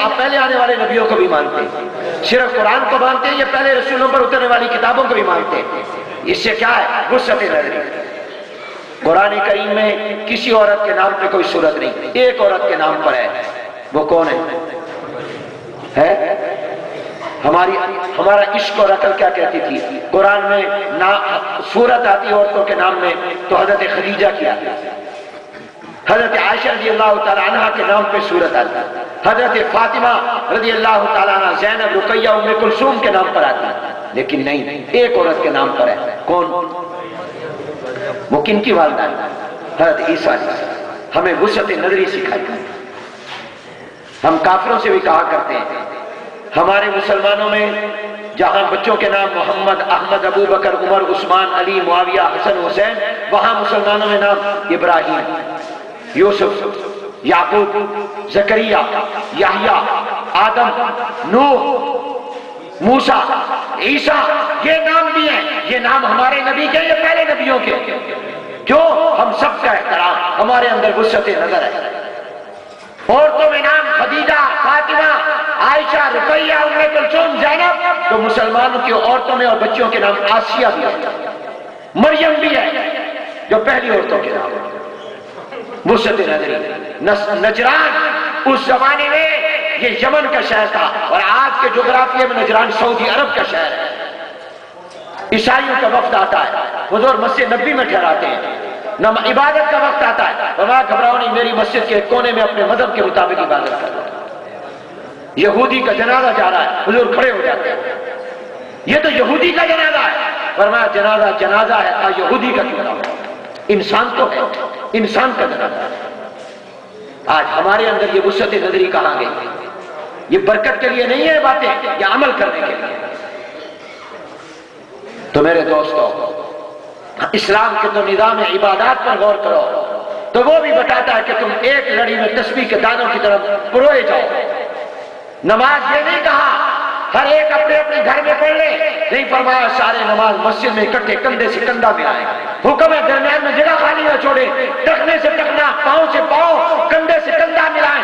آپ پہلے آنے والے نبیوں کو بھی مانتے ہیں، صرف قرآن کو مانتے ہیں، یہ پہلے رسولوں پر اترنے والی کتابوں کو بھی مانتے ہیں؟ اس سے کیا ہے؟ وسعت نظری۔ قرآن کریم میں کسی عورت کے نام پہ کوئی صورت نہیں، ایک عورت کے نام پر ہے، وہ کون ہے؟ ہمارا عشق اور عقل کیا کہتی تھی؟ قرآن میں صورت آتی عورتوں کے نام میں تو حضرت خدیجہ کی آتی، حضرت عائشہ رضی اللہ تعالیٰ عنہ کے نام پہ صورت آتی، حضرت فاطمہ رضی اللہ تعالیٰ عنہ، زینب، رقیہ، ام کلثوم کے نام پر آتی، لیکن نہیں، ایک عورت کے نام پر ہے۔ کون؟ وہ کن کی والدہ ہے؟ حضرت عیسیٰ علیہ السلام۔ ہمیں وسعت نظری سکھائی۔ ہم کافروں سے بھی کہا کرتے ہیں، ہمارے مسلمانوں میں جہاں بچوں کے نام محمد، احمد، ابو بکر، عمر، عثمان، علی، معاویہ، حسن، حسین، وہاں مسلمانوں میں نام ابراہیم، یوسف، یعقوب، زکریا، یحییٰ، آدم، نوح، موسیٰ، عیسیٰ، یہ نام بھی ہیں۔ یہ نام ہمارے نبی کے، یہ پہلے نبیوں کے۔ کیوں؟ ہم سب کا احترام، ہمارے اندر وسعت نظر ہے۔ عورتوں میں نام خدیجہ، فاطمہ، عائشہ، رقیہ، ام کلثوم، زینب، تو مسلمانوں کی عورتوں میں اور بچوں کے نام آسیہ بھی ہے، مریم بھی ہے، جو پہلی عورتوں کے نام ہے۔ وسعت نظری۔ نجران اس زمانے میں یہ یمن کا شہر تھا، اور آج کے جغرافیے میں نجران سعودی عرب کا شہر ہے۔ عیسائیوں کا وفد آتا ہے، حضور مسجد نبوی میں ٹھہراتے ہیں، عبادت کا وقت آتا ہے، فرمایا گھبراؤ نہیں، میری مسجد کے کونے میں اپنے مذہب کے مطابق عبادت کرو۔ یہودی کا جنازہ جا رہا ہے، حضور کھڑے ہو جاتے ہیں، یہ تو یہودی کا جنازہ ہے۔ فرمایا جنازہ ہے، یہودی کا کیوں نہ ہو، انسان تو ہے، انسان کا جنازہ ہے۔ آج ہمارے اندر یہ وسعت نظری کہاں گئی؟ یہ برکت کے لیے نہیں ہے باتیں، یہ عمل کرنے کے لیے۔ تو میرے دوستو، اسلام کے تو نظام عبادات پر غور کرو تو وہ بھی بتاتا ہے کہ تم ایک لڑی میں تسبیح کے دانوں کی طرف پروئے جاؤ۔ نماز یہ نہیں کہا ہر ایک اپنے اپنے گھر میں پڑھ لے، نہیں فرمایا سارے نماز مسجد میں اکٹھے کندھے سے کندھا ملائیں۔ حکم ہے درمیان میں جگہ خالی نہ چھوڑے، ٹخنے سے ٹخنا، پاؤں سے پاؤں، کندھے سے کندھا ملائیں۔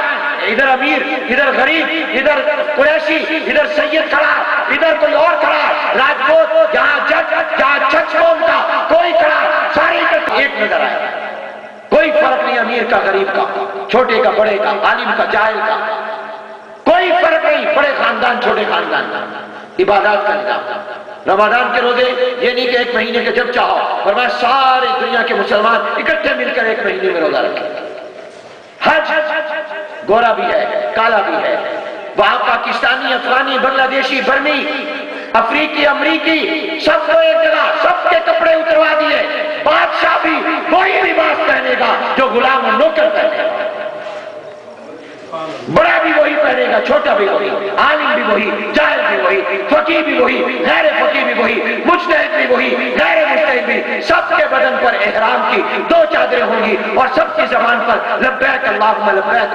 ادھر امیر، ادھر غریب، ادھر قریشی، ادھر سید کھڑا، ادھر کوئی اور کھڑا، راجپوت، جہاں جج، جہاں چھچ قوم کا کوئی کھڑا، سارے ایک نظر آئے۔ کوئی فرق نہیں امیر کا غریب کا، چھوٹے کا بڑے کا، عالم کا جاہل کا، کوئی فرق نہیں، بڑے خاندان چھوٹے خاندان کا۔ عبادات کا نظام۔ رمضان کے روزے یہ نہیں کہ ایک مہینے کے جب چاہو، فرمایا ساری دنیا کے مسلمان اکٹھے مل کر ایک مہینے میں روزہ رکھیں۔ حج گورا بھی ہے، کالا بھی ہے، وہاں پاکستانی، افغانی، بنگلہ دیشی، برمی، افریقی، امریکی، سب کو ایک جگہ، سب کے کپڑے اتروا دیے۔ بادشاہ بھی وہی لباس پہنے گا جو غلام اور نوکر پہنے گا، بڑا بھی وہی پہنے گا، چھوٹا بھی وہی، عالم بھی وہی، جاہل بھی وہی، فقیہ بھی وہی، غیر فقیہ بھی وہی، مجتہد بھی وہی، غیر مجتہد بھی۔ سب کے بدن پر احرام کی 2 چادریں ہوں گی اور سب کی زبان پر لبیک اللہم لبیک۔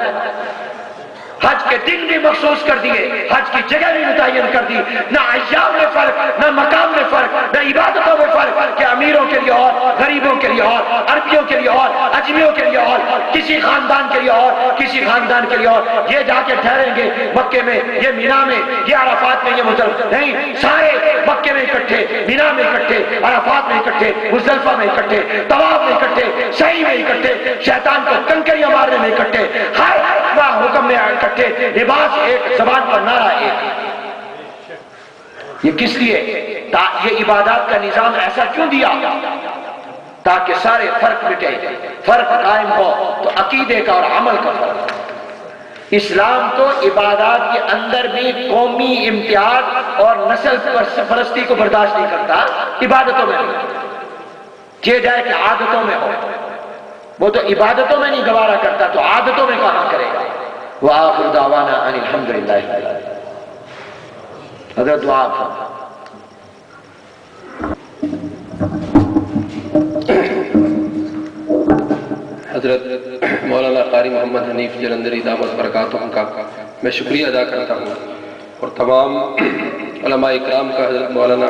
حج کے دن بھی مخصوص کر دیے، حج کی جگہ بھی متعین کر دی، نہ ایام میں فرق، نہ مقام میں فرق، نہ عبادتوں میں فرق کہ امیروں کے لیے اور، غریبوں کے لیے اور، عربیوں کے لیے اور، اجمیوں کے لیے اور، کسی خاندان کے لیے اور، کسی خاندان کے لیے اور۔ یہ جا کے ٹھہریں گے مکے میں، یہ مینا میں، یہ عرفات میں، یہ مزدلفہ نہیں، سارے مکے میں اکٹھے، مینا میں اکٹھے، عرفات میں اکٹھے، مزدلفہ میں اکٹھے، طواف میں اکٹھے، سعی میں اکٹھے، شیطان کو کنکریاں مارنے میں اکٹھے، ہر حکم میں اکٹھے، لباس ایک، زبان پر نعرہ ایک۔ یہ کس لیے؟ یہ عبادات کا نظام ایسا کیوں دیا؟ تاکہ سارے فرق مٹے، فرق قائم ہو تو عقیدے کا اور عمل کا فرق۔ اسلام تو عبادات کے اندر بھی قومی امتیاز اور نسل پرستی کو برداشت نہیں کرتا، عبادتوں میں نہیں، کیے جائے کہ عادتوں میں ہو، وہ تو عبادتوں میں نہیں گوارا کرتا تو عادتوں میں کہاں کرے گا۔ وآخر دعوانا ان الحمدللہ۔ حضرت دعا حضرت مولانا قاری محمد حنیف جلندری دامت برکاتہم کا میں شکریہ ادا کرتا ہوں، اور تمام علماء اکرام کا، حضرت مولانا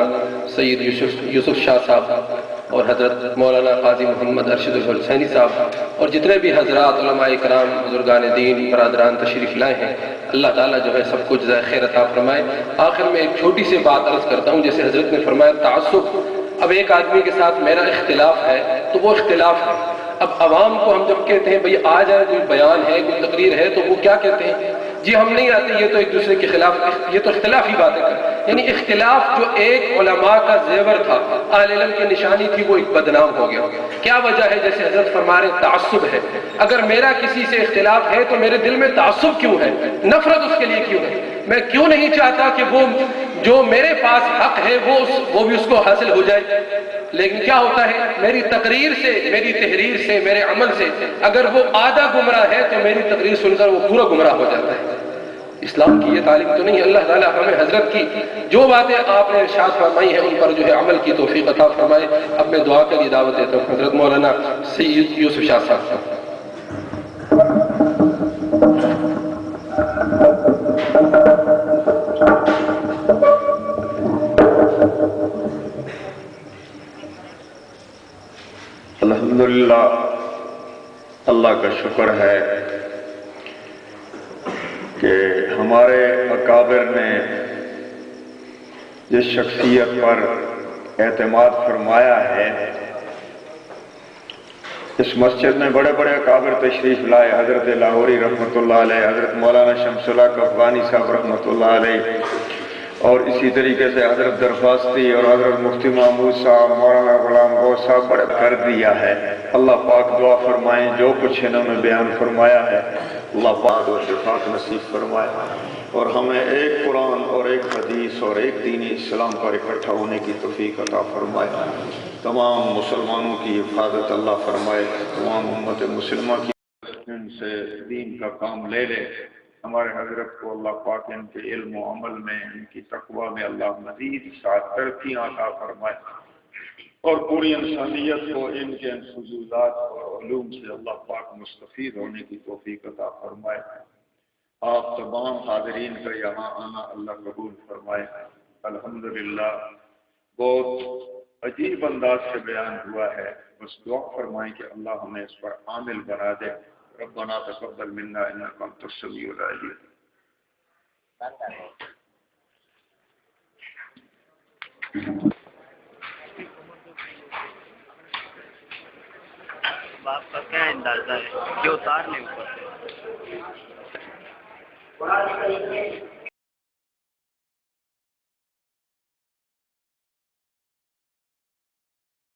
سید یوسف شاہ صاحب اور حضرت مولانا قاضی محمد ارشد الحسینی صاحب اور جتنے بھی حضرات علماء کرام بزرگان دین برادران تشریف لائے ہیں، اللہ تعالیٰ جو ہے سب کو جزائے خیر عطا فرمائے۔ آخر میں ایک چھوٹی سی بات عرض کرتا ہوں، جیسے حضرت نے فرمایا تعصب، اب ایک آدمی کے ساتھ میرا اختلاف ہے تو وہ اختلاف ہے۔ اب عوام کو ہم جب کہتے ہیں بھئی آ جائے، کوئی بیان ہے، کوئی تقریر ہے، تو وہ کیا کہتے ہیں؟ جی ہم نہیں آتے، یہ تو ایک دوسرے کے خلاف، یہ تو اختلافی باتیں کرتے، یعنی اختلاف جو ایک علماء کا زیور تھا، اہل علم کی نشانی تھی، وہ ایک بدنام ہو گیا۔ کیا وجہ ہے؟ جیسے حضرت فرما رہے تعصب ہے۔ اگر میرا کسی سے اختلاف ہے تو میرے دل میں تعصب کیوں ہے؟ نفرت اس کے لیے کیوں ہے؟ میں کیوں نہیں چاہتا کہ وہ جو میرے پاس حق ہے وہ بھی اس کو حاصل ہو جائے؟ لیکن کیا ہوتا ہے، میری تقریر سے، میری تحریر سے، میرے عمل سے اگر وہ آدھا گمراہ ہے تو میری تقریر سن کر وہ پورا گمراہ ہو جاتا ہے۔ اسلام کی یہ تعلیم تو نہیں۔ اللہ تعالیٰ ہمیں حضرت کی جو باتیں آپ نے ارشاد فرمائی ہیں ان پر جو ہے عمل کی توفیق عطا فرمائے۔ اب میں دعا کے لیے دعوت دیتا ہوں حضرت مولانا سید یوسف شاہ صاحب کو۔ الحمدللہ، اللہ کا شکر ہے کہ ہمارے اکابر نے جس شخصیت پر اعتماد فرمایا ہے، اس مسجد میں بڑے بڑے اکابر تشریف لائے، حضرت لاہوری رحمۃ اللہ علیہ، حضرت مولانا شمس الحق افغانی صاحب رحمۃ اللہ علیہ، اور اسی طریقے سے حضرت درخواستی اور حضرت مفتی محمود صاحب، مولانا غلام غوث صاحب بڑے کر دیا ہے۔ اللہ پاک دعا فرمائیں، جو کچھ انہوں نے بیان فرمایا ہے اللہ پاک و شفاعت نصیب فرمائے، اور ہمیں ایک قرآن اور ایک حدیث اور ایک دینی اسلام پر اکٹھا ہونے کی توفیق عطا فرمائے۔ تمام مسلمانوں کی حفاظت اللہ فرمائے، تمام امت مسلمہ کی ان سے دین کا کام لے لے۔ ہمارے حضرت کو اللہ پاک ان کے علم و عمل میں، ان کی تقوی میں اللہ مزید ساتھ ترقیاں عطا فرمائے، اور پوری انسانیت کو ان کے فضولات اور علوم سے اللہ پاک مستفید ہونے کی توفیق عطا فرمائے۔ آپ تمام حاضرین کا یہاں آنا اللہ قبول فرمائے۔ الحمدللہ بہت عجیب انداز سے بیان ہوا ہے، بس دعا فرمائیں کہ اللہ ہمیں اس پر عامل بنا دے۔ ربنا تقبل منا انک انت السمیع العلیم۔ آپ کا کیا اندازہ ہے کہ اتار لیں اوپر سے؟